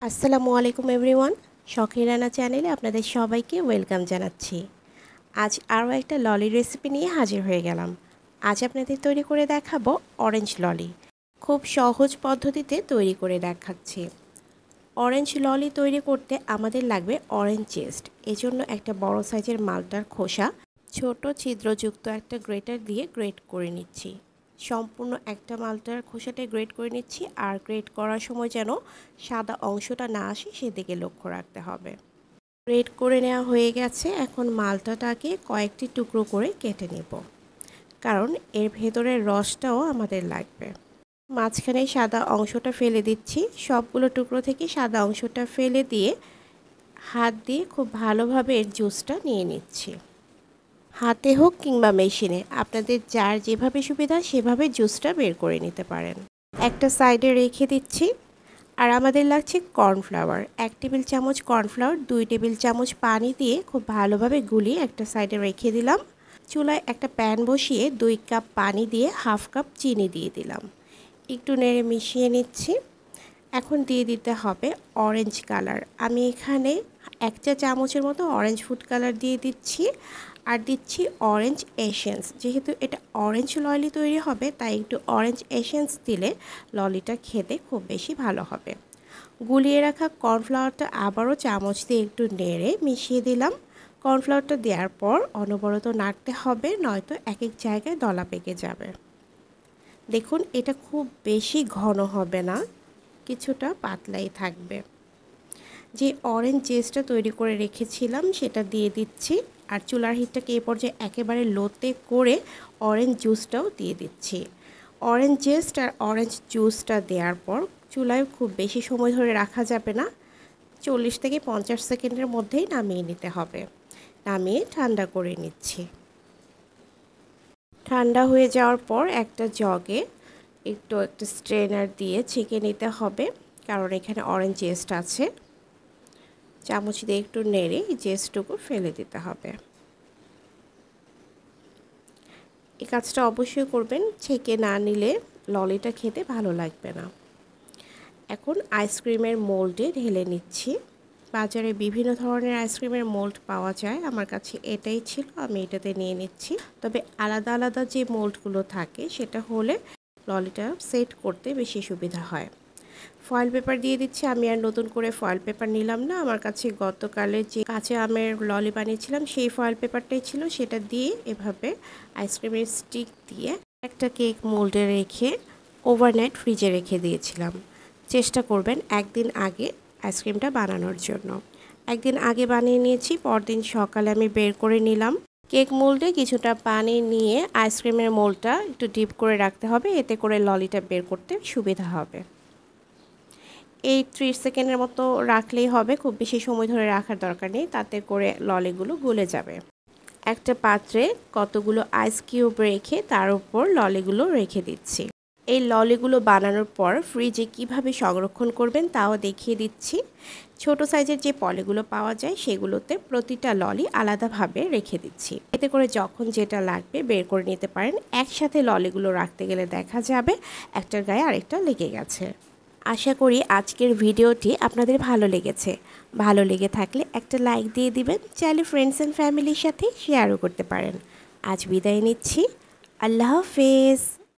আসসালামু আলাইকুম এভরিওয়ান, শখের রান্না চ্যানেলে আপনাদের সবাইকে ওয়েলকাম জানাচ্ছি। আজ আরও একটা ললি রেসিপি নিয়ে হাজির হয়ে গেলাম। আজ আপনাদের তৈরি করে দেখাবো অরেঞ্জ ললি। খুব সহজ পদ্ধতিতে তৈরি করে দেখাচ্ছি। অরেঞ্জ ললি তৈরি করতে আমাদের লাগবে অরেঞ্জ জেস্ট। এজন্য একটা বড় সাইজের মালটার খোসা ছোট ছিদ্রযুক্ত একটা গ্রেটার দিয়ে গ্রেট করে নিচ্ছি। সম্পূর্ণ একটা মালটার খোসাটা গ্রেট করে নিচ্ছি, আর গ্রেট করার সময় যেন সাদা অংশটা না আসে সেদিকে লক্ষ্য রাখতে হবে। গ্রেট করে নেওয়া হয়ে গেছে। এখন মালটাটাকে কয়েকটি টুকরো করে কেটে নেব, কারণ এর ভেতরের রসটাও আমাদের লাগবে। মাঝখানে সাদা অংশটা ফেলে দিচ্ছি। সবগুলো টুকরো থেকে সাদা অংশটা ফেলে দিয়ে হাত দিয়ে খুব ভালোভাবে এর জুসটা নিয়ে নিচ্ছি। হাতে হোক কিংবা মেশিনে, আপনাদের যার যেভাবে সুবিধা সেভাবে জুসটা বের করে নিতে পারেন। একটা সাইডে রেখে দিচ্ছি। আর আমাদের লাগছে কর্নফ্লাওয়ার। 1 টেবিল চামচ কর্নফ্লাওয়ার 2 টেবিল চামচ পানি দিয়ে খুব ভালোভাবে গুলিয়ে একটা সাইডে রেখে দিলাম। চুলায় একটা প্যান বসিয়ে 2 কাপ পানি দিয়ে হাফ কাপ চিনি দিয়ে দিলাম। একটু নেড়ে মিশিয়ে নিচ্ছি। এখন দিয়ে দিতে হবে অরেঞ্জ কালার। আমি এখানে 1 চা চামচের মতো অরেঞ্জ ফুড কালার দিয়ে দিচ্ছি, আর দিচ্ছি অরেঞ্জ এসেন্স। যেহেতু এটা অরেঞ্জ ললি তৈরি হবে, তাই একটু অরেঞ্জ এসেন্স দিলে ললিটা খেতে খুব বেশি ভালো হবে। গুলিয়ে রাখা কর্নফ্লাওয়ারটা আবারও চামচ দিয়ে একটু নেড়ে মিশিয়ে দিলাম। কর্নফ্লাওয়ারটা দেওয়ার পর অনবরত নাড়তে হবে, নয়তো এক এক জায়গায় দলা পেকে যাবে। দেখুন, এটা খুব বেশি ঘন হবে না, কিছুটা পাতলাই থাকবে। যে অরেঞ্জ জেসটা তৈরি করে রেখেছিলাম সেটা দিয়ে দিচ্ছি, আর চুলার হিটটাকে এই পর্যায়ে একেবারে লোতে করে অরেঞ্জ জুসটাও দিয়ে দিচ্ছি। অরেঞ্জ জেস্ট আর অরেঞ্জ জুসটা দেওয়ার পর চুলায় খুব বেশি সময় ধরে রাখা যাবে না, 40 থেকে 50 সেকেন্ডের মধ্যেই নামিয়ে নিতে হবে। নামিয়ে ঠান্ডা করে নিচ্ছি। ঠান্ডা হয়ে যাওয়ার পর একটা জগে একটা স্ট্রেনার দিয়ে ছেঁকে নিতে হবে, কারণ এখানে অরেঞ্জ জেস্ট আছে। চামচ দিয়ে একটু নেড়ে জেস্টটুকু ফেলে দিতে হবে। এই কাজটা অবশ্যই করবেন, ছেঁকে না নিলে ললিটা খেতে ভালো লাগবে না। এখন আইসক্রিমের মোল্ডে ঢেলে নিচ্ছি। বাজারে বিভিন্ন ধরনের আইসক্রিমের মোল্ড পাওয়া যায়, আমার কাছে এটাই ছিল, আমি এটাতে নিয়ে নিচ্ছি। তবে আলাদা আলাদা যে মোল্ডগুলো থাকে সেটা হলে ললিটা সেট করতে বেশি সুবিধা হয়। ফয়েল পেপার দিয়ে দিচ্ছি। আমি আর নতুন করে ফয়েল পেপার নিলাম না, আমার কাছে গতকালের যে কাঁচা আমের ললি বানিয়েছিলাম সেই ফয়েল পেপারটাই ছিল, সেটা দিয়ে এভাবে আইসক্রিমের স্টিক দিয়ে একটা কেক মোল্ডে রেখে ওভারনাইট ফ্রিজে রেখে দিয়েছিলাম। চেষ্টা করবেন একদিন আগে আইসক্রিমটা বানানোর জন্য। একদিন আগে বানিয়ে নিয়েছি, পরদিন সকালে আমি বের করে নিলাম। কেক মোল্ডে কিছুটা পানি নিয়ে আইসক্রিমের মোল্ডটা একটু ডিপ করে রাখতে হবে, এতে করে ললিটা বের করতে সুবিধা হবে। এই 30 সেকেন্ডের মতো রাখলেই হবে, খুব বেশি সময় ধরে রাখার দরকার নেই, তাতে করে ললিগুলো গলে যাবে। একটা পাত্রে কতগুলো আইস কিউব রেখে তার উপর ললিগুলো রেখে দিচ্ছি। এই ললিগুলো বানানোর পর ফ্রিজে কিভাবে সংরক্ষণ করবেন তাও দেখিয়ে দিচ্ছি। ছোট সাইজের যে পলিগুলো পাওয়া যায় সেগুলোতে প্রতিটা ললি আলাদাভাবে রেখে দিচ্ছি, এতে করে যখন যেটা লাগবে বের করে নিতে পারেন। একসাথে ললিগুলো রাখতে গেলে দেখা যাবে একটার গায়ে আরেকটা লেগে গেছে। আশা করি আজকের ভিডিওটি আপনাদের ভালো লেগেছে। ভালো লেগে থাকলে একটা লাইক দিয়ে দিবেন, চাইলে ফ্রেন্ডস অ্যান্ড ফ্যামিলির সাথে শেয়ারও করতে পারেন। আজ বিদায় নিচ্ছি। আল্লাহ হাফেজ।